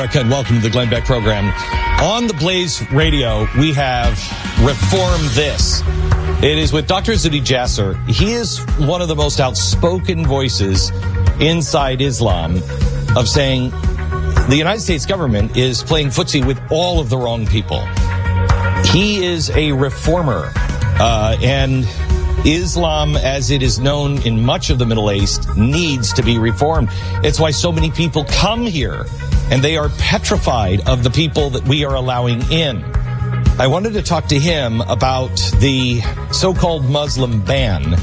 America, and welcome to the Glenn Beck program. On the Blaze Radio, we have Reform This. It is with Dr. Zuhdi Jasser. He is one of the most outspoken voices inside Islam of saying the United States government is playing footsie with all of the wrong people. He is a reformer, and Islam, as it is known in much of the Middle East, needs to be reformed. It's why so many people come here, and they are petrified of the people that we are allowing in. I wanted to talk to him about the so-called Muslim ban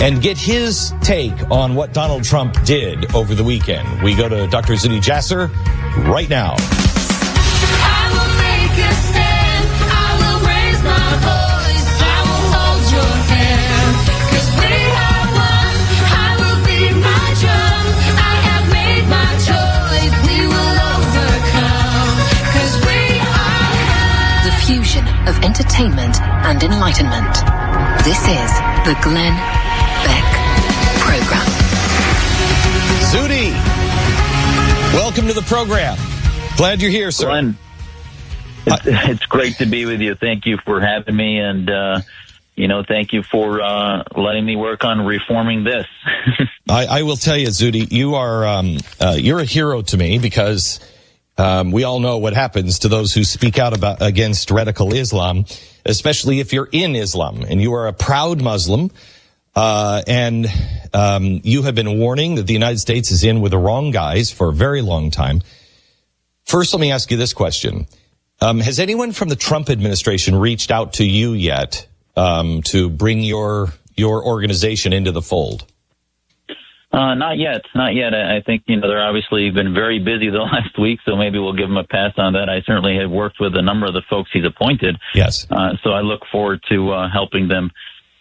and get his take on what Donald Trump did over the weekend. We go to Dr. Zuhdi Jasser right now. Fusion of entertainment and enlightenment. This is the Glenn Beck program. Zuhdi, welcome to the program. Glad you're here, sir. Glenn, it's great to be with you. Thank you for having me, and thank you for letting me work on reforming this. I will tell you, Zuhdi, you are you're a hero to me because we all know what happens to those who speak out against radical Islam, especially if you're in Islam and you are a proud Muslim. And you have been warning that the United States is in with the wrong guys for a very long time. First, let me ask you this question. Has anyone from the Trump administration reached out to you yet to bring your organization into the fold? Not yet. I think, they're obviously been very busy the last week, so maybe we'll give them a pass on that. I certainly have worked with a number of the folks he's appointed. Yes. So I look forward to helping them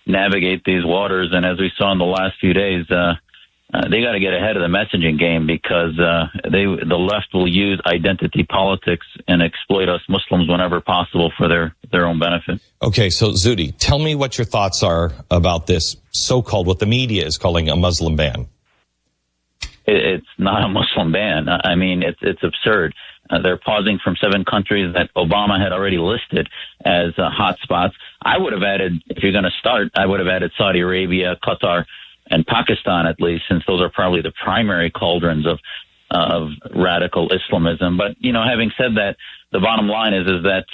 navigate these waters. And as we saw in the last few days, they got to get ahead of the messaging game because the left will use identity politics and exploit us Muslims whenever possible for their own benefit. Okay, so Zuhdi, tell me what your thoughts are about this so-called, what the media is calling a Muslim ban. It's not a Muslim ban. I mean, it's absurd. They're pausing from 7 countries that Obama had already listed as hot spots. I would have added, if you're going to start, I would have added Saudi Arabia, Qatar, and Pakistan at least, since those are probably the primary cauldrons of radical Islamism. But, having said that, the bottom line is that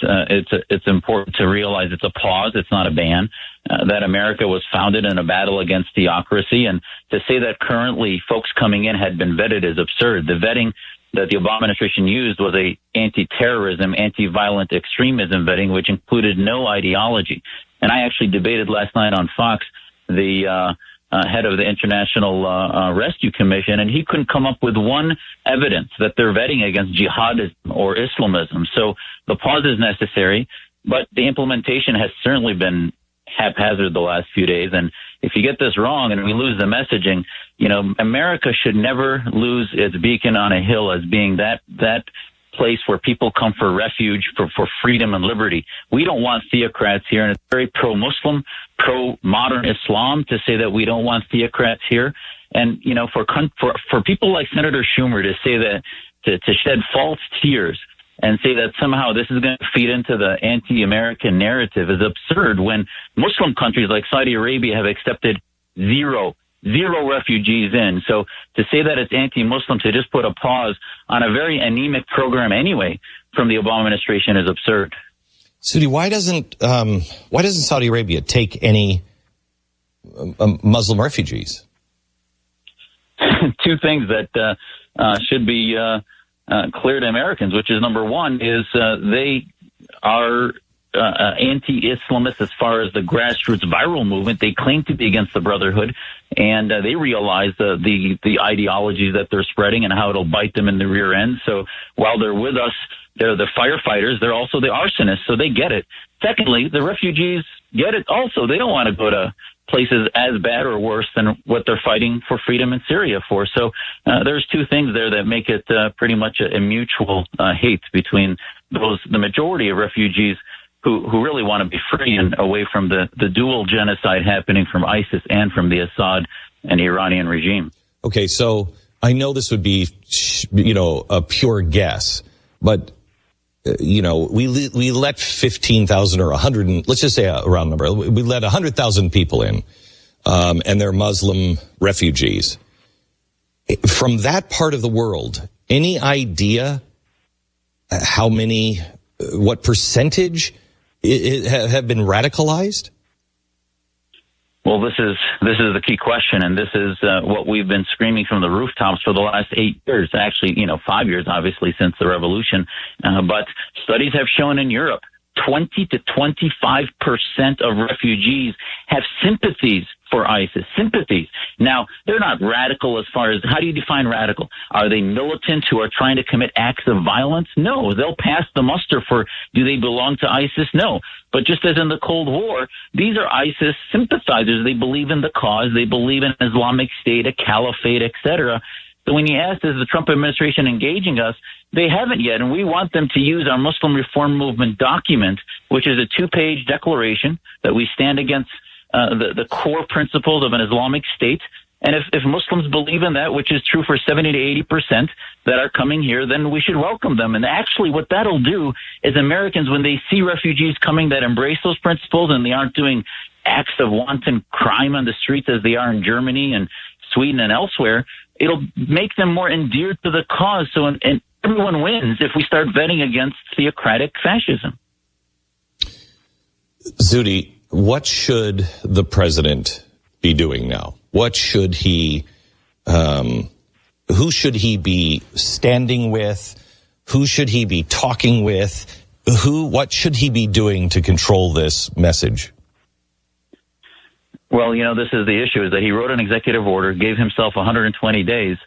it's important to realize it's a pause, it's not a ban, that America was founded in a battle against theocracy. And to say that currently folks coming in had been vetted is absurd. The vetting that the Obama administration used was a anti-terrorism, anti-violent extremism vetting, which included no ideology. And I actually debated last night on Fox the head of the International Rescue Commission, and he couldn't come up with one evidence that they're vetting against jihadism or Islamism. So the pause is necessary, but the implementation has certainly been haphazard the last few days. And if you get this wrong and we lose the messaging, America should never lose its beacon on a hill as being that place where people come for refuge, for freedom and liberty. We don't want theocrats here, and it's very pro-Muslim, pro-modern Islam to say that we don't want theocrats here. And, for people like Senator Schumer to say that, to shed false tears and say that somehow this is going to feed into the anti-American narrative is absurd when Muslim countries like Saudi Arabia have accepted zero refugees in. So to say that it's anti-Muslim, to just put a pause on a very anemic program anyway from the Obama administration is absurd. Zuhdi, why doesn't Saudi Arabia take any Muslim refugees? 2 things that should be clear to Americans, which is number one is they are anti-Islamist as far as the grassroots viral movement. They claim to be against the Brotherhood, and they realize the ideologies that they're spreading and how it'll bite them in the rear end. So while they're with us, they're the firefighters. They're also the arsonists, so they get it. Secondly, the refugees get it also. They don't want to go to places as bad or worse than what they're fighting for freedom in Syria for. So there's 2 things there that make it pretty much a mutual hate between the majority of refugees who really want to be free and away from the dual genocide happening from ISIS and from the Assad and Iranian regime. Okay, so I know this would be, a pure guess, but we let 15,000 or 100, let's just say a round number. We let 100,000 people in, and they're Muslim refugees. From that part of the world, any idea how many, what percentage have been radicalized? Well, this is the key question, and this is what we've been screaming from the rooftops for the last 8 years. Actually, 5 years, obviously, since the revolution. But studies have shown in Europe, 20 to 25% of refugees have sympathies for ISIS. Sympathies. Now, they're not radical as far as, how do you define radical? Are they militants who are trying to commit acts of violence? No. They'll pass the muster for, do they belong to ISIS? No. But just as in the Cold War, these are ISIS sympathizers. They believe in the cause. They believe in Islamic State, a caliphate, etc. So when you ask, is the Trump administration engaging us? They haven't yet, and we want them to use our Muslim Reform Movement document, which is a 2-page declaration that we stand against the core principles of an Islamic State. And if Muslims believe in that, which is true for 70 to 80% that are coming here, then we should welcome them. And actually what that'll do is Americans, when they see refugees coming that embrace those principles and they aren't doing acts of wanton crime on the streets as they are in Germany and Sweden and elsewhere, it'll make them more endeared to the cause. So and everyone wins if we start vetting against theocratic fascism. Zuhdi, what should the president be doing now? What should he, who should he be standing with? Who should he be talking with? What should he be doing to control this message? Well, this is the issue, is that he wrote an executive order, gave himself 120 days,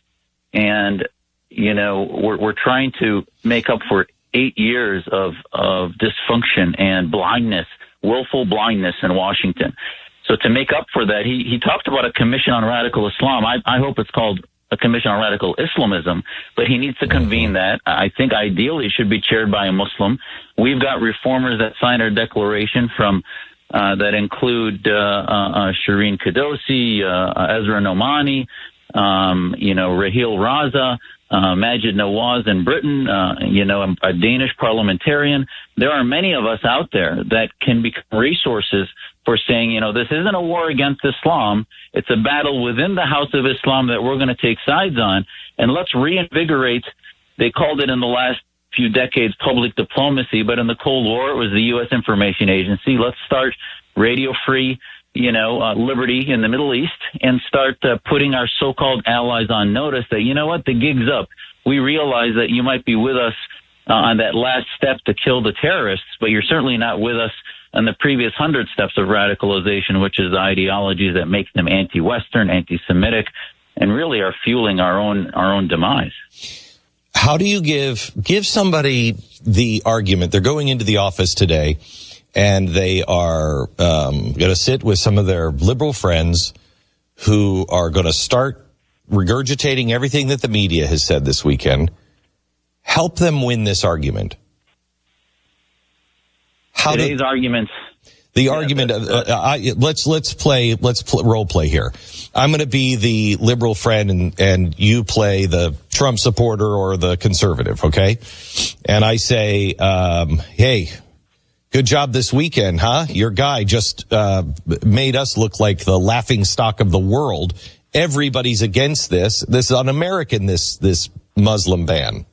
and, we're trying to make up for 8 years of dysfunction and blindness, willful blindness in Washington. So to make up for that, he talked about a commission on radical Islam. I hope it's called a commission on radical Islamism, but he needs to convene that. I think ideally it should be chaired by a Muslim. We've got reformers that signed our declaration from that include Shireen Qudsi, Ezra Nomani, Rahil Raza, Majid Nawaz in Britain, a Danish parliamentarian. There are many of us out there that can become resources for saying, this isn't a war against Islam. It's a battle within the House of Islam that we're going to take sides on. And let's reinvigorate, they called it in the last few decades public diplomacy, but in the Cold War it was the U.S. Information Agency. Let's start radio free, liberty in the Middle East and start putting our so-called allies on notice that, the gig's up. We realize that you might be with us on that last step to kill the terrorists, but you're certainly not with us on the previous 100 steps of radicalization, which is the ideologies that make them anti-Western, anti-Semitic, and really are fueling our own demise. How do you give somebody the argument? They're going into the office today, and they are going to sit with some of their liberal friends who are going to start regurgitating everything that the media has said this weekend. Help them win this argument. Today's arguments. The argument of let's role play here. I'm going to be the liberal friend, and you play the Trump supporter or the conservative, okay? And I say, hey, good job this weekend, huh? Your guy just made us look like the laughing stock of the world. Everybody's against this. This is un-American, this Muslim ban.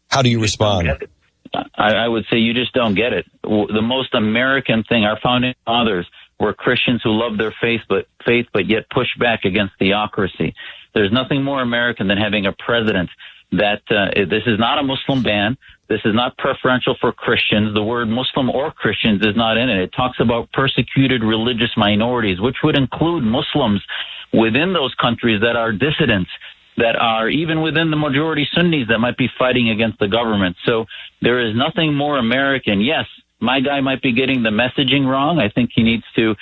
How do you respond? I would say you just don't get it. The most American thing, our founding fathers were Christians who loved their faith, but yet pushed back against theocracy. There's nothing more American than having a president that this is not a Muslim ban. This is not preferential for Christians. The word Muslim or Christians is not in it. It talks about persecuted religious minorities, which would include Muslims within those countries that are dissidents, that are even within the majority Sunnis that might be fighting against the government. So there is nothing more American. Yes, my guy might be getting the messaging wrong. I think he needs to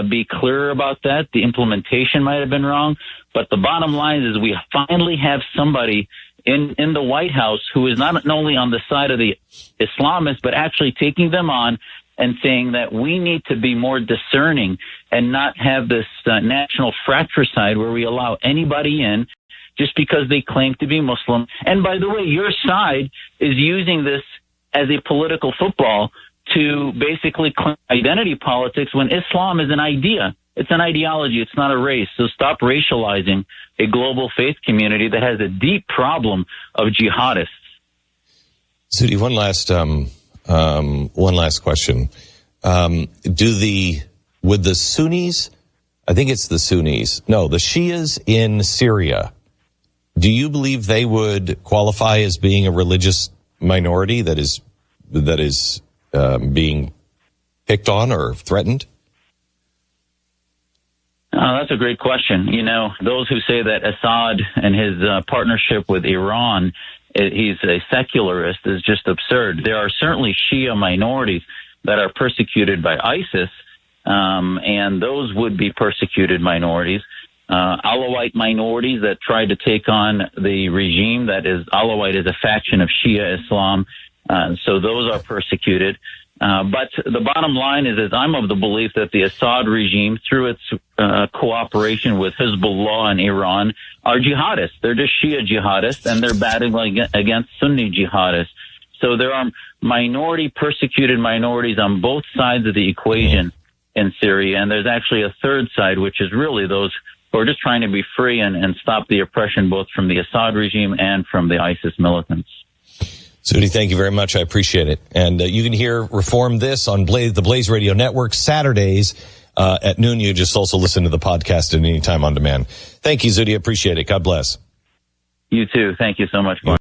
be clearer about that. The implementation might have been wrong. But the bottom line is we finally have somebody in the White House who is not only on the side of the Islamists, but actually taking them on and saying that we need to be more discerning and not have this national fratricide where we allow anybody in just because they claim to be Muslim. And by the way, your side is using this as a political football to basically claim identity politics when Islam is an idea. It's an ideology. It's not a race. So stop racializing a global faith community that has a deep problem of jihadists. Zuhdi, one last question. Would the Sunnis, I think it's the Sunnis, no, the Shias in Syria, do you believe they would qualify as being a religious minority that is being picked on or threatened? That's a great question. You know, those who say that Assad and his partnership with Iran, he's a secularist, is just absurd. There are certainly Shia minorities that are persecuted by ISIS, and those would be persecuted minorities. Alawite minorities that try to take on the regime, that is, Alawite is a faction of Shia Islam, so those are persecuted. But the bottom line is I'm of the belief that the Assad regime, through its cooperation with Hezbollah and Iran, are jihadists. They're just Shia jihadists, and they're battling against Sunni jihadists. So there are persecuted minorities on both sides of the equation in Syria, and there's actually a third side, which is really those who are just trying to be free and stop the oppression both from the Assad regime and from the ISIS militants. Zuhdi, thank you very much. I appreciate it. And you can hear Reform This on the Blaze Radio Network Saturdays at noon. You just also listen to the podcast at any time on demand. Thank you, Zuhdi. Appreciate it. God bless. You too. Thank you so much, Glenn.